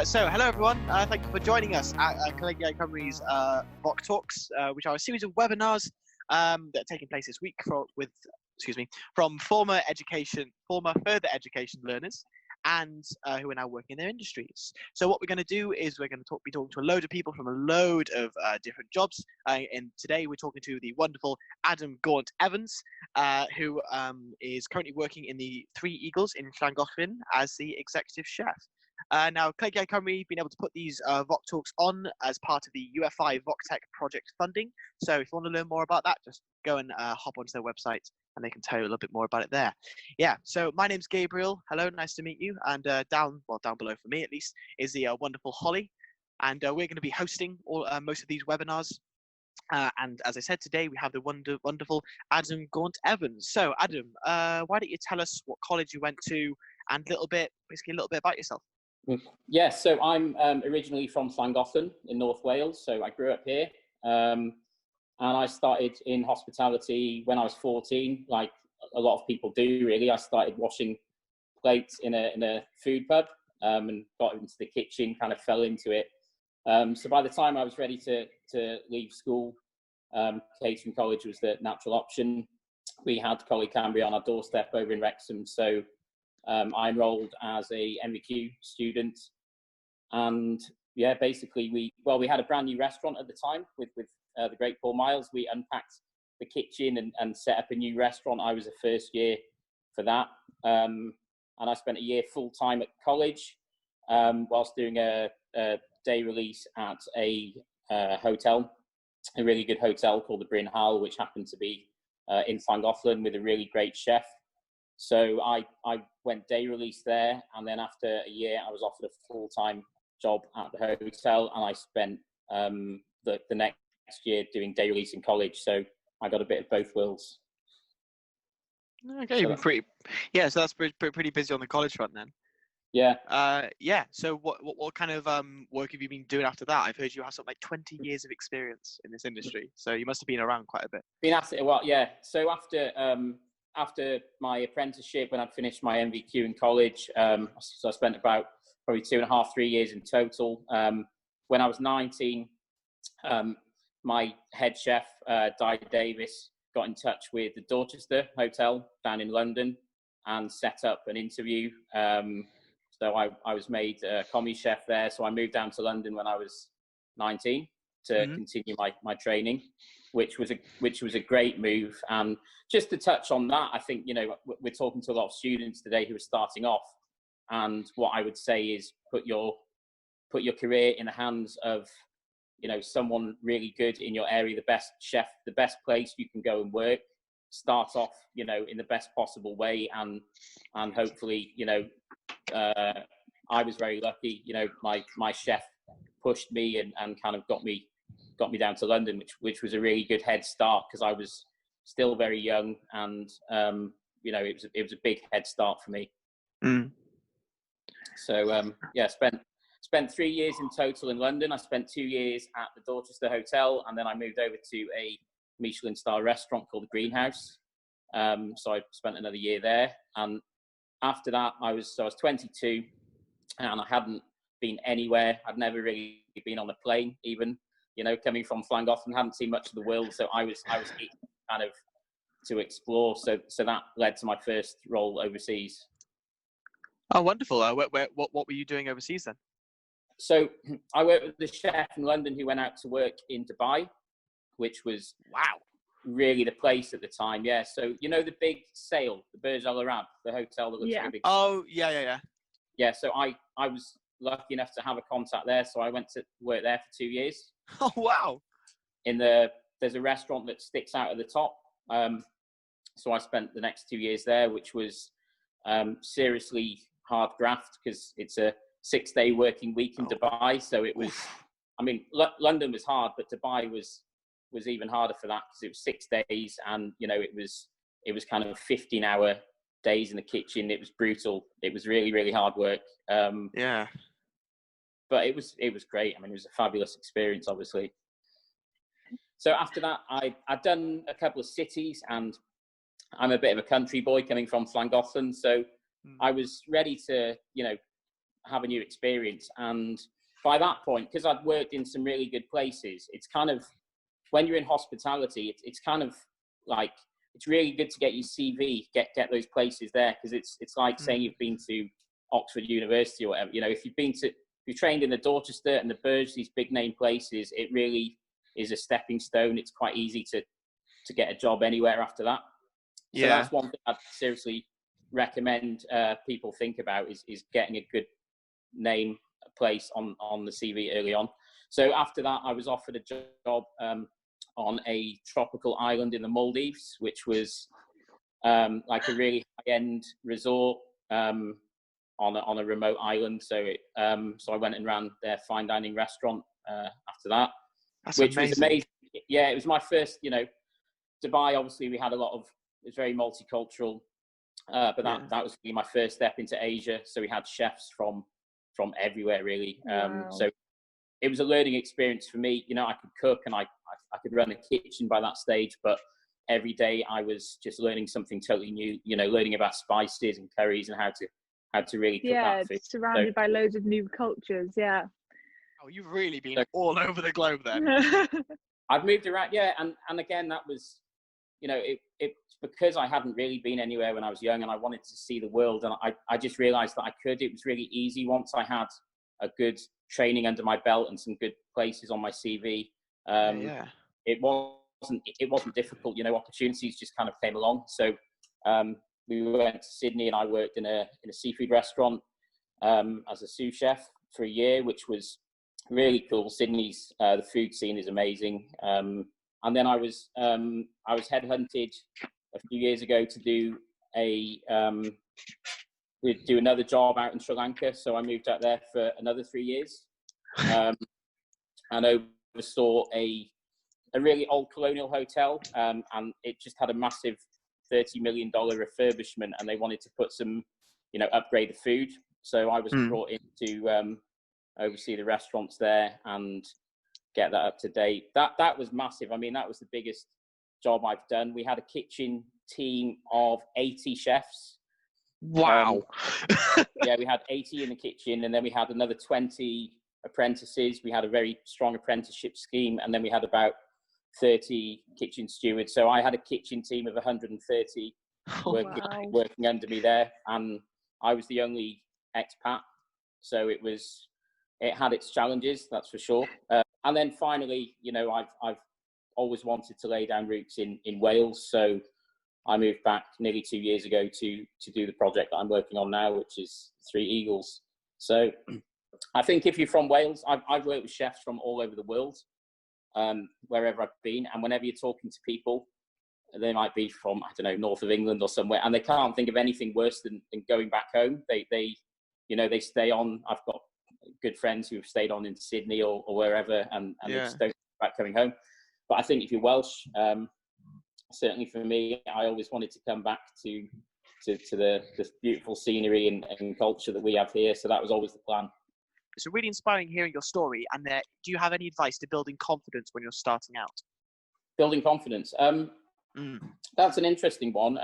So, hello everyone. Thank you for joining us at Colegau Cymru's VocTalks, which are a series of webinars that are taking place this week from former further education learners and who are now working in their industries. So what we're going to do is we're going to be talking to a load of people from a load of different jobs. And today we're talking to the wonderful Adam Gaunt-Evans, who is currently working in the Three Eagles in Llangollen as the executive chef. Now, Colegau Cymru have been able to put these VocTalks on as part of the UFI VocTech project funding. So if you want to learn more about that, just go and hop onto their website and they can tell you a little bit more about it there. Yeah, so my name's Gabriel. Hello, nice to meet you. And down below for me at least, is the wonderful Holly. And we're going to be hosting most of these webinars. And as I said, today we have the wonderful Adam Gaunt-Evans. So Adam, why don't you tell us what college you went to and a little bit about yourself? Yeah, so I'm originally from Llangollen in North Wales, so I grew up here. And I started in hospitality when I was 14, like a lot of people do, really. I started washing plates in a food pub and got into the kitchen, kind of fell into it. So by the time I was ready to leave school, catering college was the natural option. We had Coleg Cambria on our doorstep over in Wrexham, so I enrolled as a MVQ student. And yeah, basically we had a brand new restaurant at the time with the great Paul Miles. We unpacked the kitchen and set up a new restaurant. I was the first year for that. And I spent a year full time at college whilst doing a day release at a hotel, a really good hotel called the Bryn Hall, which happened to be in Llangollen with a really great chef. So I went day release there, and then after a year I was offered a full-time job at the hotel, and I spent the next year doing day release in college. So I got a bit of both worlds. Okay, so so that's pretty busy on the college front then. Yeah. Yeah. So what kind of work have you been doing after that? I've heard you have something like 20 years of experience in this industry, so you must have been around quite a bit. Been at it a while, yeah. So after my apprenticeship, when I'd finished my MVQ in college, so I spent about probably 2.5, 3 years in total. When I was 19, my head chef, Gyda'r Davis, got in touch with the Dorchester Hotel down in London and set up an interview. So I was made a commis chef there. So I moved down to London when I was 19 to continue my training, which was a great move. And just to touch on that, I think, we're talking to a lot of students today who are starting off, and what I would say is put your career in the hands of someone really good in your area, the best chef, the best place you can go and work. Start off in the best possible way, and hopefully I was very lucky. My chef pushed me and kind of got me down to London, which was a really good head start, because I was still very young, and it was a big head start for me. So yeah, spent 3 years in total in London. I spent 2 years at the Dorchester Hotel, and then I moved over to a Michelin star restaurant called the Greenhouse. So I spent another year there, and after that I was 22, and I hadn't been anywhere. I'd never really been on a plane, even. Coming from Llangollen, hadn't seen much of the world, so I was eager kind of to explore. So that led to my first role overseas. Oh, wonderful! What were you doing overseas then? So I worked with the chef in London who went out to work in Dubai, which was really the place at the time. Yeah. So the big sail, the Burj Al Arab, the hotel that looks like a big. Oh yeah. Yeah. So I was lucky enough to have a contact there, so I went to work there for 2 years. Oh wow! There's a restaurant that sticks out at the top. So I spent the next 2 years there, which was seriously hard graft, because it's a 6-day working week in Dubai. So it was, London was hard, but Dubai was even harder for that, because it was 6 days, and it was kind of 15-hour days in the kitchen. It was brutal. It was really, really hard work. Yeah. But it was great. It was a fabulous experience, obviously. So after that, I'd done a couple of cities, and I'm a bit of a country boy coming from Llangollen, so I was ready to, have a new experience. And by that point, because I'd worked in some really good places, it's kind of, when you're in hospitality, it's kind of like, it's really good to get your CV, get those places there, because it's like saying you've been to Oxford University or whatever. You know, if you've trained in the Dorchester and the Burge, these big name places, it really is a stepping stone. It's quite easy to get a job anywhere after that. So that's one thing I'd seriously recommend people think about is getting a good name place on the CV early on. So after that, I was offered a job on a tropical island in the Maldives, which was like a really high-end resort on a remote island. So I went and ran their fine dining restaurant after that, which was amazing. Yeah, it was my first, Dubai, obviously we had it was very multicultural, but that was really my first step into Asia. So we had chefs from everywhere, really. Wow. So it was a learning experience for me. I could cook and I could run a kitchen by that stage, but every day I was just learning something totally new, learning about spices and curries and how to really cook that food. Surrounded by loads of new cultures. Yeah. Oh, you've really been all over the globe then. I've moved around, and again, that was, it's because I hadn't really been anywhere when I was young, and I wanted to see the world, and I just realised that I could. It was really easy once I had a good training under my belt and some good places on my CV. It wasn't difficult. Opportunities just kind of came along. So we went to Sydney, and I worked in a seafood restaurant as a sous chef for a year, which was really cool. Sydney's the food scene is amazing. And then I was headhunted a few years ago to do another job out in Sri Lanka. So I moved out there for another 3 years, and oversaw a really old colonial hotel, and it just had a massive $30 million refurbishment, and they wanted to put some, upgrade the food. So I was brought in to oversee the restaurants there and get that up to date. That was massive. I mean, that was the biggest job I've done. We had a kitchen team of 80 chefs. Wow. We had 80 in the kitchen, and then we had another 20 apprentices. We had a very strong apprenticeship scheme, and then we had about 30 kitchen stewards. So I had a kitchen team of 130 working under me there, and I was the only expat. So it had its challenges, that's for sure. And then finally, I've always wanted to lay down roots in Wales. So I moved back nearly 2 years ago to do the project that I'm working on now, which is Three Eagles. So I think if you're from Wales, I've worked with chefs from all over the world, wherever I've been. And whenever you're talking to people, they might be from, I don't know, north of England or somewhere, and they can't think of anything worse than going back home. They stay on. I've got good friends who have stayed on in Sydney or wherever, and they just don't think about coming home. But I think if you're Welsh, certainly for me, I always wanted to come back to the beautiful scenery and culture that we have here. So that was always the plan. It's really inspiring hearing your story. And do you have any advice to building confidence when you're starting out? Building confidence. That's an interesting one.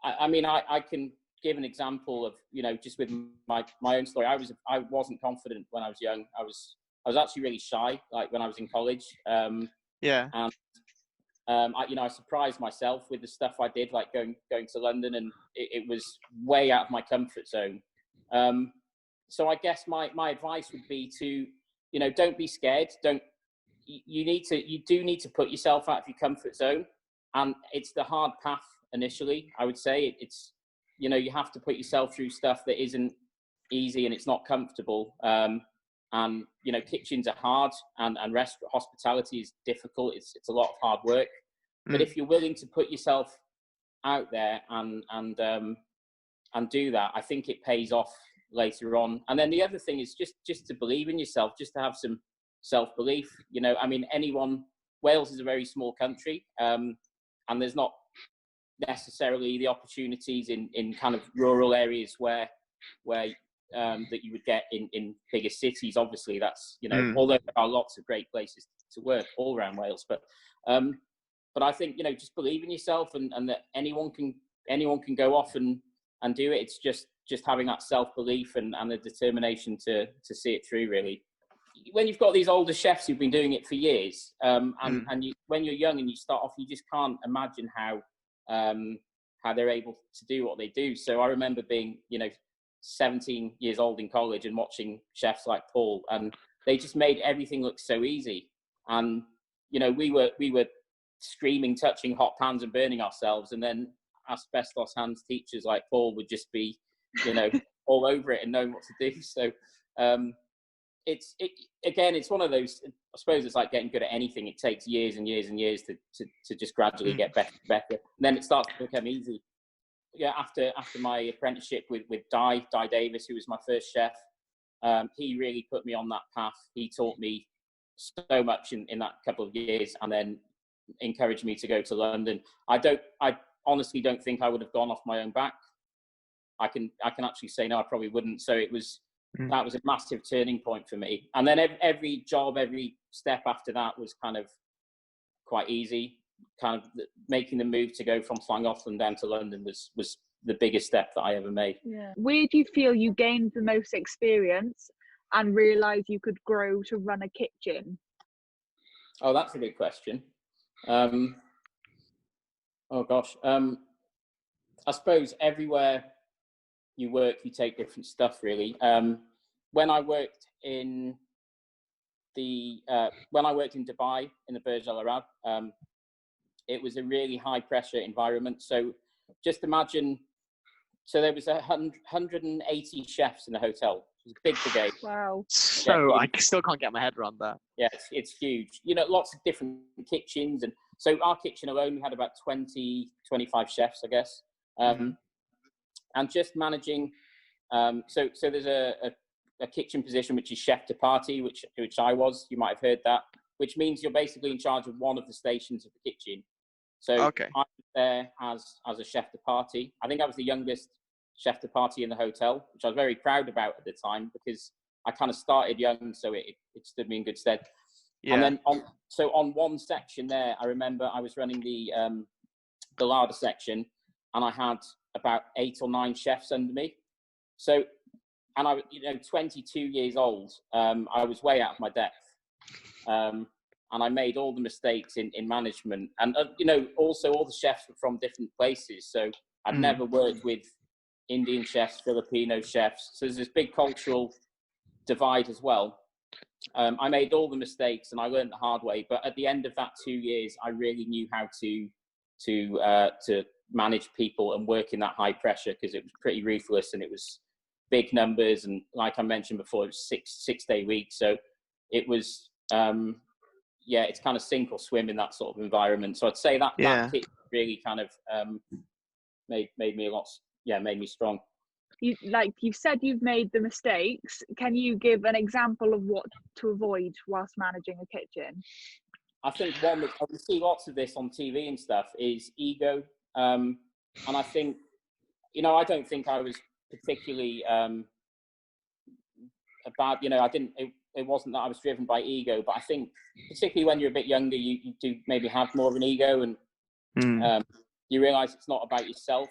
I mean, I can give an example of, just with my own story. I wasn't confident when I was young. I was actually really shy, like when I was in college. And I surprised myself with the stuff I did, like going to London, and it was way out of my comfort zone. So I guess my advice would be to, don't be scared. You do need to put yourself out of your comfort zone, and it's the hard path initially. I would say it's, you have to put yourself through stuff that isn't easy and it's not comfortable. And kitchens are hard, and hospitality is difficult. It's a lot of hard work. But if you're willing to put yourself out there and do that, I think it pays off later on. And then the other thing is just to believe in yourself, just to have some self-belief. I mean, Wales is a very small country, and there's not necessarily the opportunities in kind of rural areas where that you would get in bigger cities. Obviously, that's although there are lots of great places to work all around Wales, but I think just believe in yourself, and that anyone can go off and and do it. It's just having that self-belief and the determination to see it through, really. When you've got these older chefs who've been doing it for years, and you, when you're young and you start off, you just can't imagine how they're able to do what they do. So I remember being, 17 years old in college and watching chefs like Paul, and they just made everything look so easy. And we were screaming, touching hot pans and burning ourselves, and then asbestos hands teachers like Paul would just be all over it and knowing what to do. So it's one of those, I suppose it's like getting good at anything. It takes years and years and years to just gradually get better and better. And then it starts to become easy. Yeah, after my apprenticeship with Gyda'r Davis, who was my first chef, he really put me on that path. He taught me so much in that couple of years, and then encouraged me to go to London. I honestly don't think I would have gone off my own back. I can actually say no, I probably wouldn't. So that was a massive turning point for me. And then every job, every step after that was kind of quite easy. Kind of making the move to go from Llangollen down to London was the biggest step that I ever made. Yeah. Where do you feel you gained the most experience and realised you could grow to run a kitchen? Oh, that's a good question. I suppose everywhere you work, you take different stuff, really. When I worked in Dubai in the Burj Al Arab, it was a really high pressure environment. So just imagine, so there was 180 chefs in the hotel. It was a big brigade. Wow. So I still can't get my head around that. Yeah, it's huge. Lots of different kitchens. And so our kitchen alone, we had about 20, 25 chefs, I guess. And just managing, so there's a kitchen position, which is chef de partie, which I was, you might have heard that, which means you're basically in charge of one of the stations of the kitchen. So Okay. I was there as a chef de partie. I think I was the youngest chef de partie in the hotel, which I was very proud about at the time, because I kind of started young, so it stood me in good stead. Yeah. And then on one section there, I remember I was running the larder section, and I had about 8 or 9 chefs under me. So, and I, 22 years old, I was way out of my depth. And I made all the mistakes in management. And, also all the chefs were from different places. So I'd never worked with Indian chefs, Filipino chefs. So there's this big cultural divide as well. I made all the mistakes and I learned the hard way. But at the end of that 2 years, I really knew how to manage people and work in that high pressure, because it was pretty ruthless and it was big numbers. And like I mentioned before, it was six-day weeks. So it was, it's kind of sink or swim in that sort of environment. So I'd say that kit really kind of made me a lot, made me strong. You've said you've made the mistakes. Can you give an example of what to avoid whilst managing a kitchen? I think one that we see lots of this on TV and stuff is ego. And I think, I don't think I was particularly bad. It wasn't that I was driven by ego, but I think particularly when you're a bit younger, you do maybe have more of an ego, and you realise it's not about yourself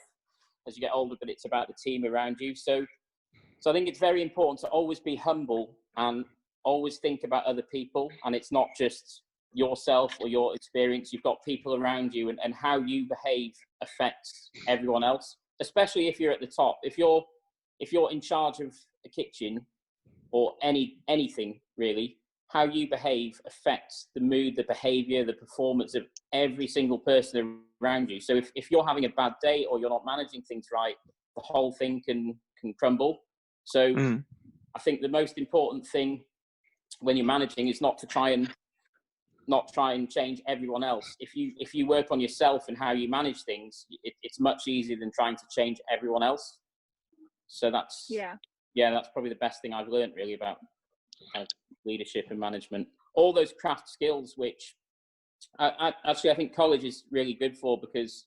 as you get older, but it's about the team around you. So I think it's very important to always be humble and always think about other people, and it's not just yourself or your experience. You've got people around you, and how you behave affects everyone else, especially if you're at the top. If you're in charge of a kitchen or anything really, how you behave affects the mood, the behavior, the performance of every single person around you. So if you're having a bad day or you're not managing things right, the whole thing can crumble. So I think the most important thing when you're managing is not to try and change everyone else. If you work on yourself and how you manage things, it's much easier than trying to change everyone else. So that's probably the best thing I've learned really about leadership and management. All those craft skills, which I think college is really good for, because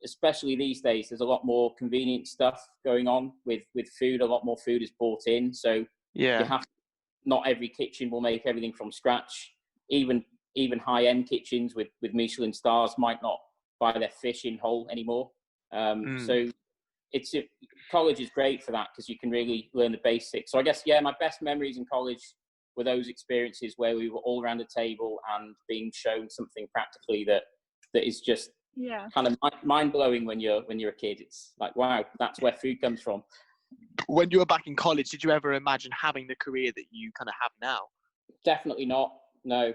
especially these days, there's a lot more convenient stuff going on with food. A lot more food is bought in. So not every kitchen will make everything from scratch. Even high-end kitchens with Michelin stars might not buy their fish in whole anymore. So college is great for that because you can really learn the basics. So I guess, yeah, my best memories in college were those experiences where we were all around the table and being shown something practically that is just kind of mind-blowing when you're a kid. It's like, wow, that's where food comes from. When you were back in college, did you ever imagine having the career that you kind of have now? Definitely not. No.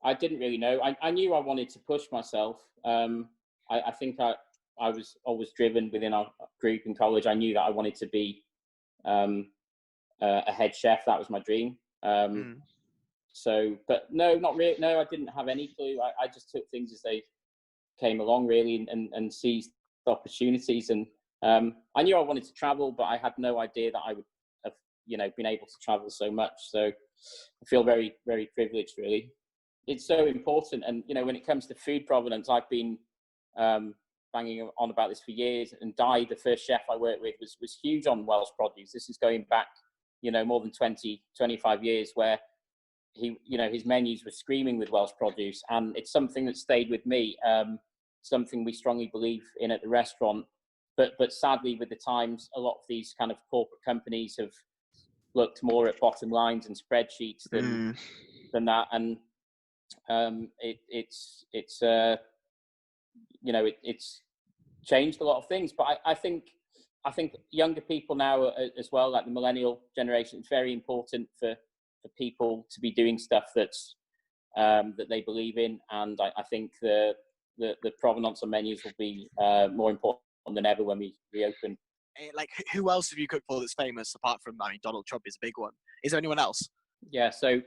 I didn't really know. I knew I wanted to push myself. I think I was always driven within our group in college. I knew that I wanted to be a head chef. That was my dream. So, but no, not really. No, I didn't have any clue. I just took things as they came along, really, and seized the opportunities. And I knew I wanted to travel, but I had no idea that I would have, been able to travel so much. So I feel very, very privileged, really. It's so important. And, when it comes to food provenance, I've been banging on about this for years. And Gyda'r, the first chef I worked with, was huge on Welsh produce. This is going back, more than 20, 25 years, where his menus were screaming with Welsh produce. And it's something that stayed with me, something we strongly believe in at the restaurant. But sadly, with the times, a lot of these kind of corporate companies have looked more at bottom lines and spreadsheets than that. And it's changed a lot of things. But I think younger people now as well, like the millennial generation, it's very important for people to be doing stuff that's that they believe in. And I think the provenance on menus will be more important than ever when we reopen. Like, who else have you cooked for that's famous apart from, Donald Trump is a big one? Is there anyone else? Yeah, so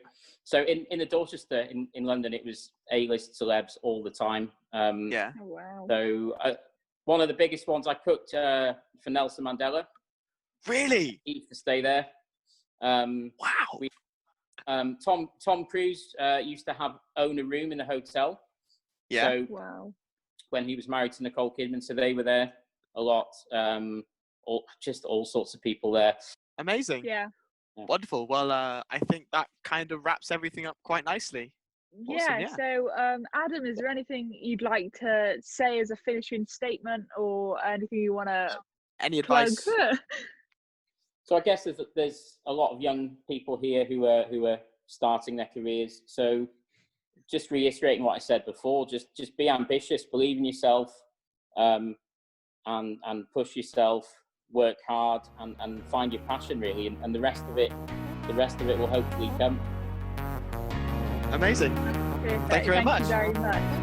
in the Dorchester in London, it was A-list celebs all the time. Yeah. Oh, wow. So one of the biggest ones I cooked for Nelson Mandela. Really? He used to stay there. Wow. Tom Cruise used to own a room in the hotel. Yeah. So Wow. when he was married to Nicole Kidman, so they were there a lot. All sorts of people there. Amazing. Yeah. Wonderful. Well, I think that kind of wraps everything up quite nicely. Awesome, yeah. So Adam, is there anything you'd like to say as a finishing statement, or anything you want to advice? So I guess there's a lot of young people here who are starting their careers. So just reiterating what I said before, just be ambitious, believe in yourself, and push yourself, work hard, and find your passion, really, and the rest of it will hopefully come. Amazing. Perfect. Thank you very much. Thank you very much.